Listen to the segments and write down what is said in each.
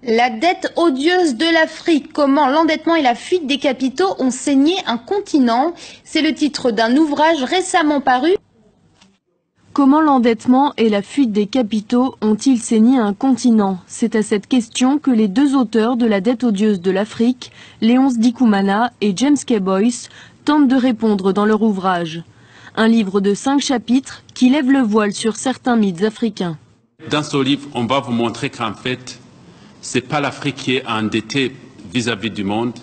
La dette odieuse de l'Afrique, comment l'endettement et la fuite des capitaux ont saigné un continent. C'est le titre d'un ouvrage récemment paru. Comment l'endettement et la fuite des capitaux ont-ils saigné un continent? C'est à cette question que les deux auteurs de La dette odieuse de l'Afrique, Léonce Dikoumana et James K. Boyce, tentent de répondre dans leur ouvrage. Un livre de 5 chapitres qui lève le voile sur certains mythes africains. Dans ce livre, on va vous montrer qu'en fait, ce n'est pas l'Afrique qui est endettée vis-à-vis du monde,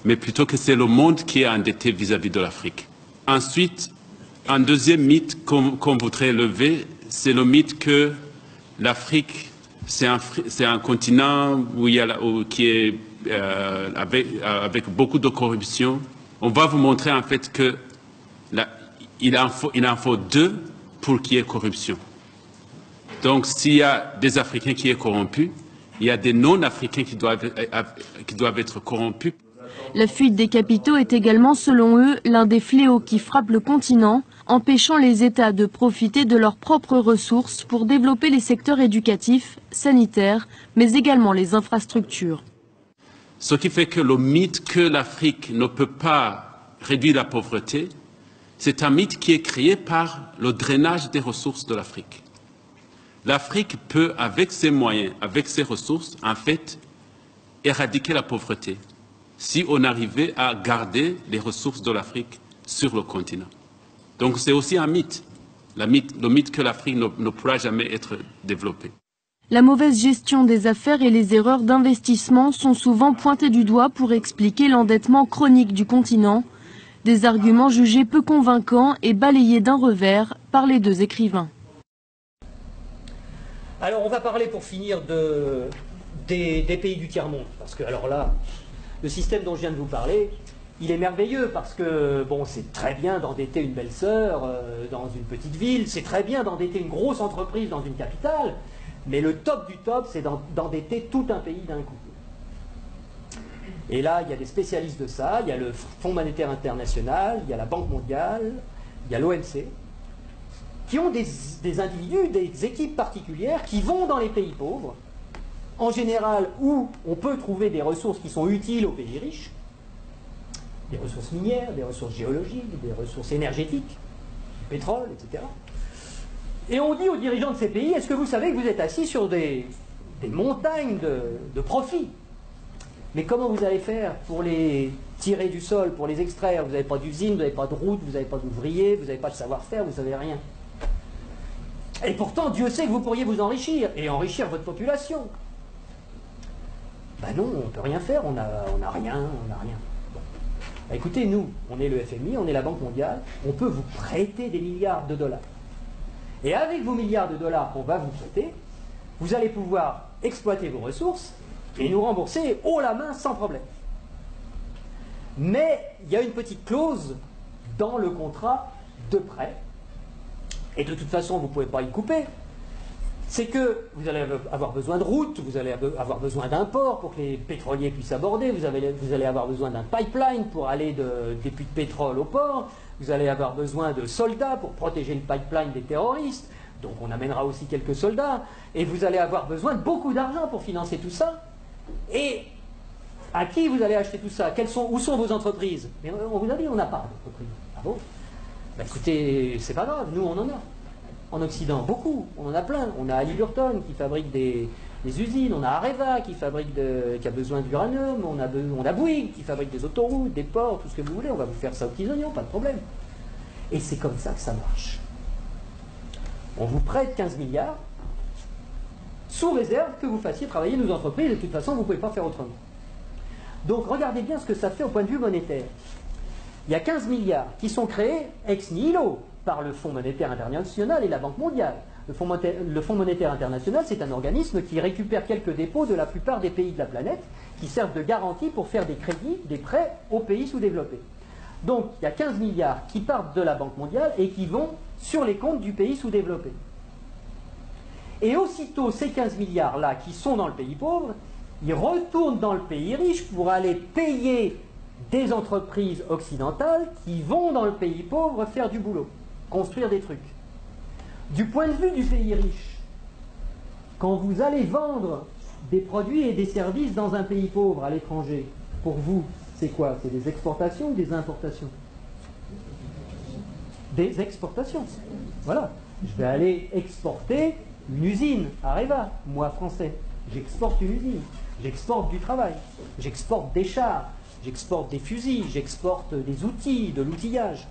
mais plutôt que c'est le monde qui est endetté vis-à-vis de l'Afrique. Ensuite, un deuxième mythe qu'on voudrait lever, c'est le mythe que l'Afrique, c'est un continent qui est avec beaucoup de corruption. On va vous montrer en fait que il en faut deux pour qu'il y ait corruption. Donc, s'il y a des Africains qui sont corrompus, il y a des non-Africains qui doivent être corrompus. La fuite des capitaux est également, selon eux, l'un des fléaux qui frappent le continent, empêchant les États de profiter de leurs propres ressources pour développer les secteurs éducatifs, sanitaires, mais également les infrastructures. Ce qui fait que le mythe que l'Afrique ne peut pas réduire la pauvreté, c'est un mythe qui est créé par le drainage des ressources de l'Afrique. L'Afrique peut, avec ses moyens, avec ses ressources, en fait, éradiquer la pauvreté si on arrivait à garder les ressources de l'Afrique sur le continent. Donc c'est aussi un mythe, le mythe que l'Afrique ne pourra jamais être développée. La mauvaise gestion des affaires et les erreurs d'investissement sont souvent pointées du doigt pour expliquer l'endettement chronique du continent, des arguments jugés peu convaincants et balayés d'un revers par les deux écrivains. Alors on va parler pour finir des pays du tiers-monde, parce que alors là, le système dont je viens de vous parler, il est merveilleux parce que bon, c'est très bien d'endetter une belle-sœur dans une petite ville, c'est très bien d'endetter une grosse entreprise dans une capitale, mais le top du top, c'est d'endetter tout un pays d'un coup. Et là, il y a des spécialistes de ça, il y a le Fonds monétaire international, il y a la Banque mondiale, il y a l'OMC, qui ont des individus, des équipes particulières qui vont dans les pays pauvres, en général où on peut trouver des ressources qui sont utiles aux pays riches, des ressources minières, des ressources géologiques, des ressources énergétiques, du pétrole, etc. Et on dit aux dirigeants de ces pays, est-ce que vous savez que vous êtes assis sur des montagnes de profits? Mais comment vous allez faire pour les tirer du sol, pour les extraire? Vous n'avez pas d'usine, vous n'avez pas de route, vous n'avez pas d'ouvriers, vous n'avez pas de savoir-faire, vous n'avez rien. Et pourtant, Dieu sait que vous pourriez vous enrichir, et enrichir votre population. Ben non, on ne peut rien faire, on n'a rien, on n'a rien. Bon. Ben écoutez, nous, on est le FMI, on est la Banque mondiale, on peut vous prêter des milliards de dollars. Et avec vos milliards de dollars qu'on va vous prêter, vous allez pouvoir exploiter vos ressources et nous rembourser haut la main sans problème. Mais il y a une petite clause dans le contrat de prêt, et de toute façon vous ne pouvez pas y couper, c'est que vous allez avoir besoin de routes, vous allez avoir besoin d'un port pour que les pétroliers puissent aborder, vous allez avoir besoin d'un pipeline pour aller des puits de pétrole au port, vous allez avoir besoin de soldats pour protéger le pipeline des terroristes, donc on amènera aussi quelques soldats, et vous allez avoir besoin de beaucoup d'argent pour financer tout ça. Et à qui vous allez acheter tout ça? Où sont vos entreprises? Mais on vous a dit on n'a pas d'entreprise. Ah bon? Ben écoutez, c'est pas grave, nous on en a. En Occident, beaucoup, on en a plein. On a Halliburton qui fabrique des usines, on a Areva qui a besoin d'uranium, on a Bouygues qui fabrique des autoroutes, des ports, tout ce que vous voulez, on va vous faire ça aux petits oignons, pas de problème. Et c'est comme ça que ça marche. On vous prête 15 milliards, sous réserve que vous fassiez travailler nos entreprises, et de toute façon, vous ne pouvez pas faire autrement. Donc regardez bien ce que ça fait au point de vue monétaire. Il y a 15 milliards qui sont créés ex nihilo par le Fonds monétaire international et la Banque mondiale. Le Fonds monétaire international, c'est un organisme qui récupère quelques dépôts de la plupart des pays de la planète qui servent de garantie pour faire des crédits, des prêts aux pays sous-développés. Donc il y a 15 milliards qui partent de la Banque mondiale et qui vont sur les comptes du pays sous-développé. Et aussitôt ces 15 milliards-là qui sont dans le pays pauvre, ils retournent dans le pays riche pour aller payer des entreprises occidentales qui vont dans le pays pauvre faire du boulot, construire des trucs. Du point de vue du pays riche, quand vous allez vendre des produits et des services dans un pays pauvre, à l'étranger, pour vous, c'est quoi? C'est des exportations ou des importations? Des exportations. Voilà. Je vais aller exporter une usine, Areva, moi français. J'exporte une usine, j'exporte du travail, j'exporte des chars, j'exporte des fusils, j'exporte des outils, de l'outillage.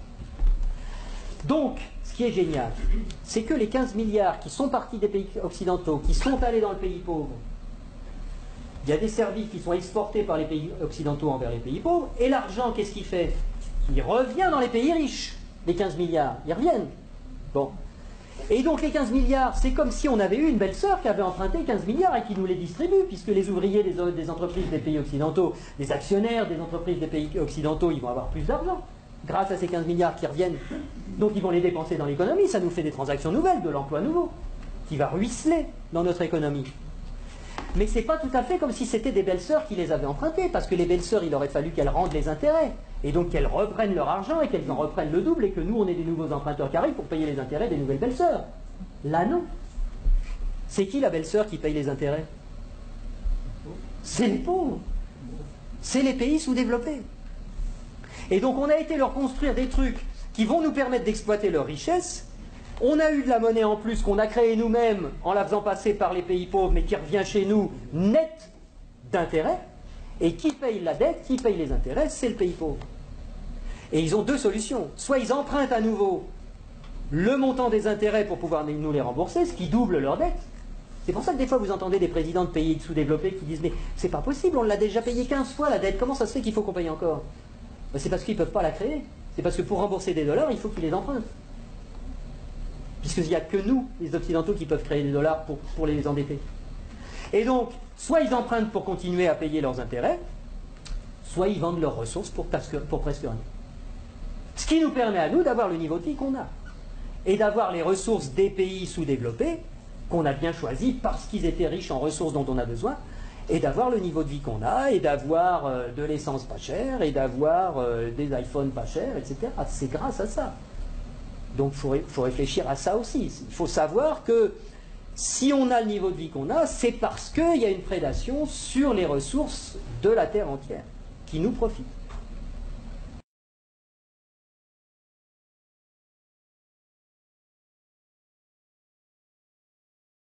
Donc, ce qui est génial, c'est que les 15 milliards qui sont partis des pays occidentaux, qui sont allés dans le pays pauvre, il y a des services qui sont exportés par les pays occidentaux envers les pays pauvres, et l'argent, qu'est-ce qu'il fait? Il revient dans les pays riches, les 15 milliards, ils reviennent. Bon. Et donc les 15 milliards, c'est comme si on avait eu une belle-sœur qui avait emprunté 15 milliards et qui nous les distribue, puisque les ouvriers des entreprises des pays occidentaux, les actionnaires des entreprises des pays occidentaux, ils vont avoir plus d'argent grâce à ces 15 milliards qui reviennent. Donc ils vont les dépenser dans l'économie, ça nous fait des transactions nouvelles, de l'emploi nouveau, qui va ruisseler dans notre économie. Mais c'est pas tout à fait comme si c'était des belles-sœurs qui les avaient empruntées, parce que les belles-sœurs, il aurait fallu qu'elles rendent les intérêts, et donc qu'elles reprennent leur argent et qu'elles en reprennent le double, et que nous, on ait des nouveaux emprunteurs qui arrivent pour payer les intérêts des nouvelles belles-sœurs. Là, non. C'est qui la belle-sœur qui paye les intérêts? C'est les pauvres. C'est les pays sous-développés. Et donc, on a été leur construire des trucs qui vont nous permettre d'exploiter leur richesse. On a eu de la monnaie en plus qu'on a créée nous-mêmes en la faisant passer par les pays pauvres, mais qui revient chez nous net d'intérêts. Et qui paye la dette, qui paye les intérêts, c'est le pays pauvre. Et ils ont deux solutions. Soit ils empruntent à nouveau le montant des intérêts pour pouvoir nous les rembourser, ce qui double leur dette. C'est pour ça que des fois vous entendez des présidents de pays sous-développés qui disent « Mais c'est pas possible, on l'a déjà payé 15 fois la dette, comment ça se fait qu'il faut qu'on paye encore ?» C'est parce qu'ils ne peuvent pas la créer. C'est parce que pour rembourser des dollars, il faut qu'ils les empruntent. Puisqu'il n'y a que nous, les Occidentaux, qui peuvent créer des dollars pour les endetter. Et donc, soit ils empruntent pour continuer à payer leurs intérêts, soit ils vendent leurs ressources pour presque rien. Ce qui nous permet à nous d'avoir le niveau de vie qu'on a. Et d'avoir les ressources des pays sous-développés, qu'on a bien choisis parce qu'ils étaient riches en ressources dont on a besoin, et d'avoir le niveau de vie qu'on a, et d'avoir de l'essence pas chère, et d'avoir des iPhones pas chers, etc. C'est grâce à ça. Donc il faut réfléchir à ça aussi. Il faut savoir que si on a le niveau de vie qu'on a, c'est parce qu'il y a une prédation sur les ressources de la Terre entière, qui nous profitent.